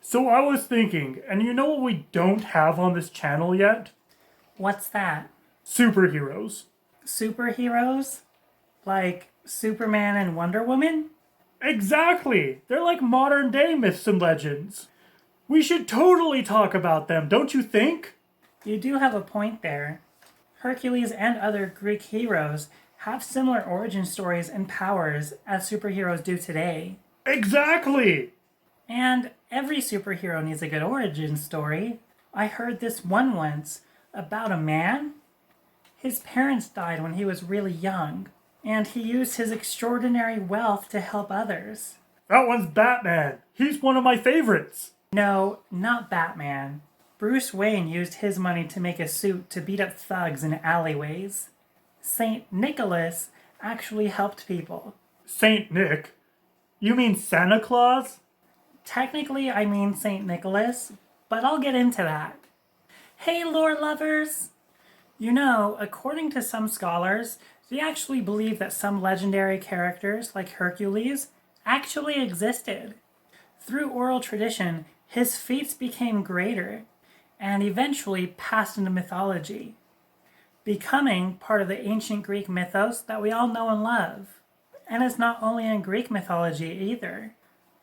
So I was thinking, and you know what we don't have on this channel yet? What's that? Superheroes. Superheroes? Like Superman and Wonder Woman? Exactly! They're like modern day myths and legends. We should totally talk about them, don't you think? You do have a point there. Hercules and other Greek heroes have similar origin stories and powers as superheroes do today. Exactly! And every superhero needs a good origin story. I heard this one once about a man. His parents died when he was really young, and he used his extraordinary wealth to help others. That one's Batman. He's one of my favorites. No, not Batman. Bruce Wayne used his money to make a suit to beat up thugs in alleyways. St. Nicholas actually helped people. Saint Nick? You mean Santa Claus? Technically, I mean St. Nicholas, but I'll get into that. Hey, lore lovers! You know, according to some scholars, they actually believe that some legendary characters, like Hercules, actually existed. Through oral tradition, his feats became greater and eventually passed into mythology, becoming part of the ancient Greek mythos that we all know and love. And it's not only in Greek mythology either.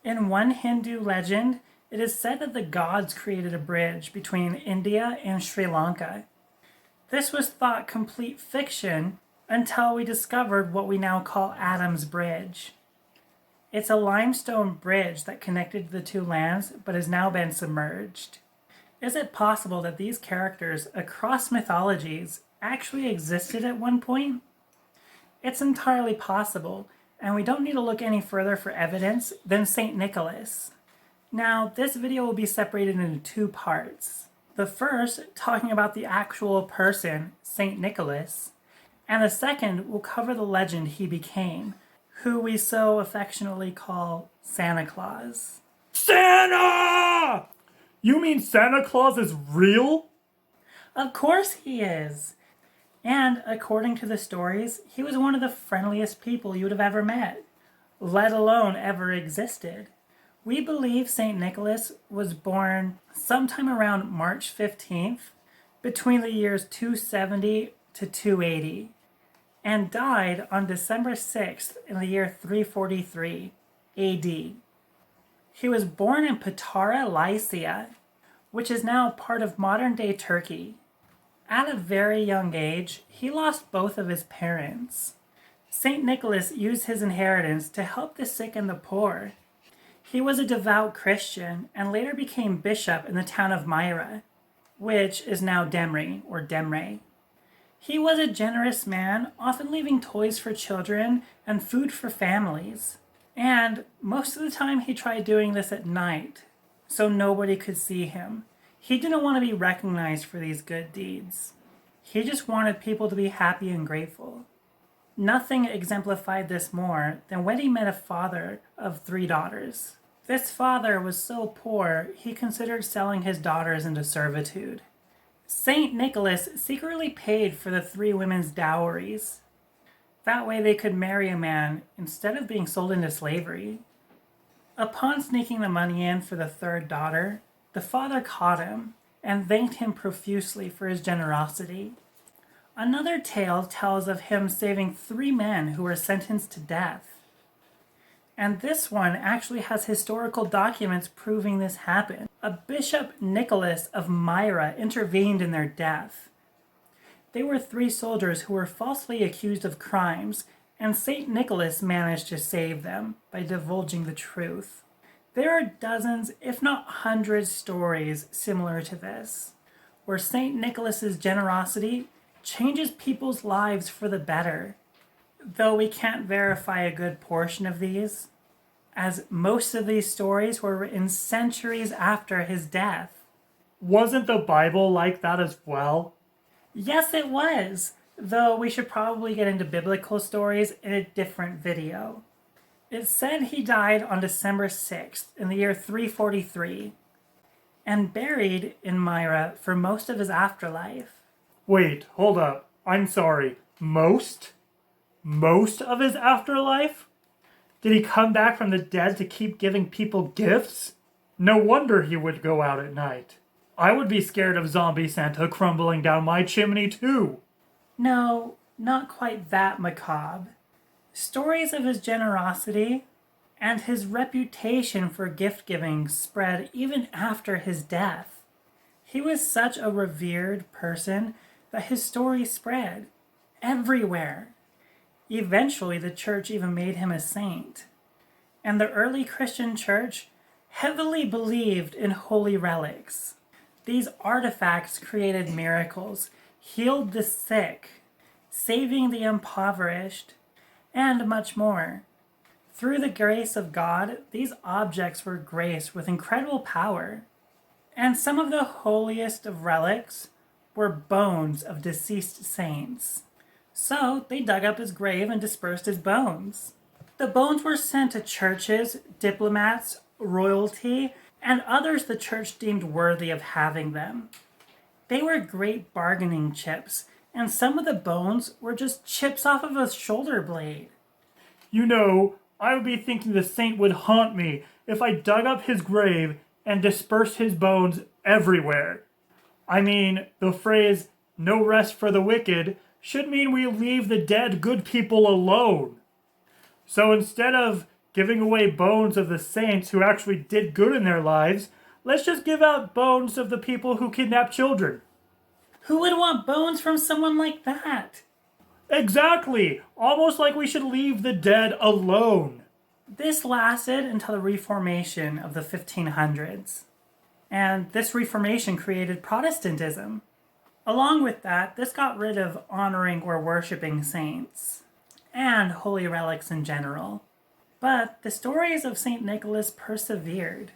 In one Hindu legend, it is said that the gods created a bridge between India and Sri Lanka. This was thought complete fiction until we discovered what we now call Adam's Bridge. It's a limestone bridge that connected the two lands but has now been submerged. Is it possible that these characters across mythologies actually existed at one point? It's entirely possible, and we don't need to look any further for evidence than St. Nicholas. Now, this video will be separated into two parts. The first, talking about the actual person, St. Nicholas, and the second will cover the legend he became, who we so affectionately call Santa Claus. Santa! You mean Santa Claus is real? Of course he is! And according to the stories, he was one of the friendliest people you would have ever met, let alone ever existed. We believe St. Nicholas was born sometime around March 15th, between the years 270 to 280, and died on December 6th in the year 343 AD. He was born in Patara, Lycia, which is now part of modern-day Turkey. At a very young age, he lost both of his parents. St. Nicholas used his inheritance to help the sick and the poor. He was a devout Christian and later became bishop in the town of Myra, which is now Demre or Demre. He was a generous man, often leaving toys for children and food for families. And most of the time he tried doing this at night, so nobody could see him. He didn't want to be recognized for these good deeds. He just wanted people to be happy and grateful. Nothing exemplified this more than when he met a father of 3 daughters. This father was so poor, he considered selling his daughters into servitude. Saint Nicholas secretly paid for the 3 women's dowries. That way they could marry a man instead of being sold into slavery. Upon sneaking the money in for the 3rd daughter, the father caught him and thanked him profusely for his generosity. Another tale tells of him saving 3 men who were sentenced to death. And this one actually has historical documents proving this happened. A Bishop Nicholas of Myra intervened in their death. They were 3 soldiers who were falsely accused of crimes, and St. Nicholas managed to save them by divulging the truth. There are dozens, if not hundreds, stories similar to this, where St. Nicholas's generosity changes people's lives for the better. Though we can't verify a good portion of these, as most of these stories were written centuries after his death. Wasn't the Bible like that as well? Yes, it was, though we should probably get into biblical stories in a different video. It said he died on December 6th in the year 343 and buried in Myra for most of his afterlife. Wait, hold up. I'm sorry. Most? Most of his afterlife? Did he come back from the dead to keep giving people gifts? No wonder he would go out at night. I would be scared of zombie Santa crumbling down my chimney too. No, not quite that macabre. Stories of his generosity and his reputation for gift giving spread even after his death. He was such a revered person that his story spread everywhere. Eventually, the church even made him a saint. And the early Christian church heavily believed in holy relics. These artifacts created miracles, healed the sick, saving the impoverished, and much more. Through the grace of God, these objects were graced with incredible power. And some of the holiest of relics were bones of deceased saints. So they dug up his grave and dispersed his bones. The bones were sent to churches, diplomats, royalty, and others the church deemed worthy of having them. They were great bargaining chips, and some of the bones were just chips off of a shoulder blade. You know, I would be thinking the saint would haunt me if I dug up his grave and dispersed his bones everywhere. I mean, the phrase, no rest for the wicked, should mean we leave the dead good people alone. So instead of giving away bones of the saints who actually did good in their lives, let's just give out bones of the people who kidnap children. Who would want bones from someone like that? Exactly! Almost like we should leave the dead alone. This lasted until the Reformation of the 1500s. And this Reformation created Protestantism. Along with that, this got rid of honoring or worshipping saints and holy relics in general. But the stories of St. Nicholas persevered,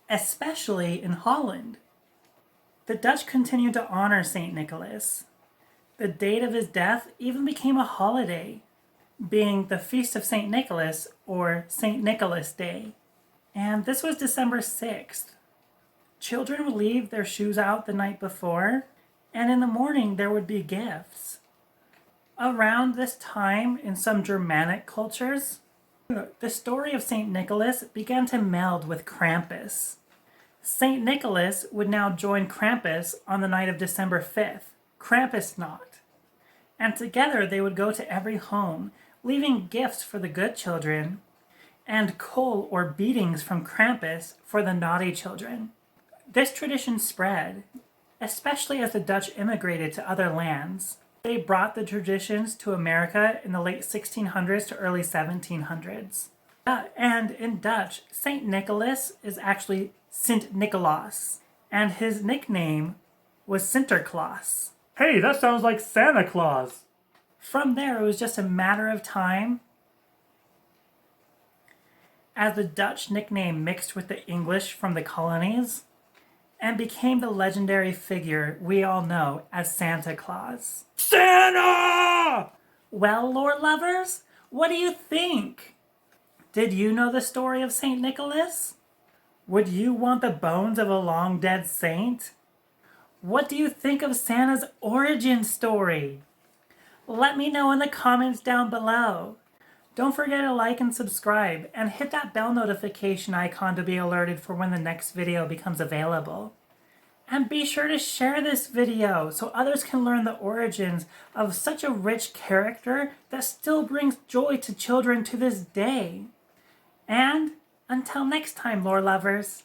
especially in Holland. The Dutch continued to honor St. Nicholas. The date of his death even became a holiday, being the Feast of St. Nicholas or St. Nicholas Day. And this was December 6th. Children would leave their shoes out the night before, and in the morning there would be gifts. Around this time, in some Germanic cultures, the story of St. Nicholas began to meld with Krampus. St. Nicholas would now join Krampus on the night of December 5th, Krampusnacht. And together they would go to every home, leaving gifts for the good children and coal or beatings from Krampus for the naughty children. This tradition spread, especially as the Dutch immigrated to other lands. They brought the traditions to America in the late 1600s to early 1700s. And in Dutch, St. Nicholas is actually Sint Nicolaas, and his nickname was Sinterklaas. Hey, that sounds like Santa Claus. From there, it was just a matter of time as the Dutch nickname mixed with the English from the colonies and became the legendary figure we all know as Santa Claus. Santa! Well, lore lovers, what do you think? Did you know the story of St. Nicholas? Would you want the bones of a long dead saint? What do you think of Santa's origin story? Let me know in the comments down below. Don't forget to like and subscribe, and hit that bell notification icon to be alerted for when the next video becomes available. And be sure to share this video so others can learn the origins of such a rich character that still brings joy to children to this day. And until next time, lore lovers.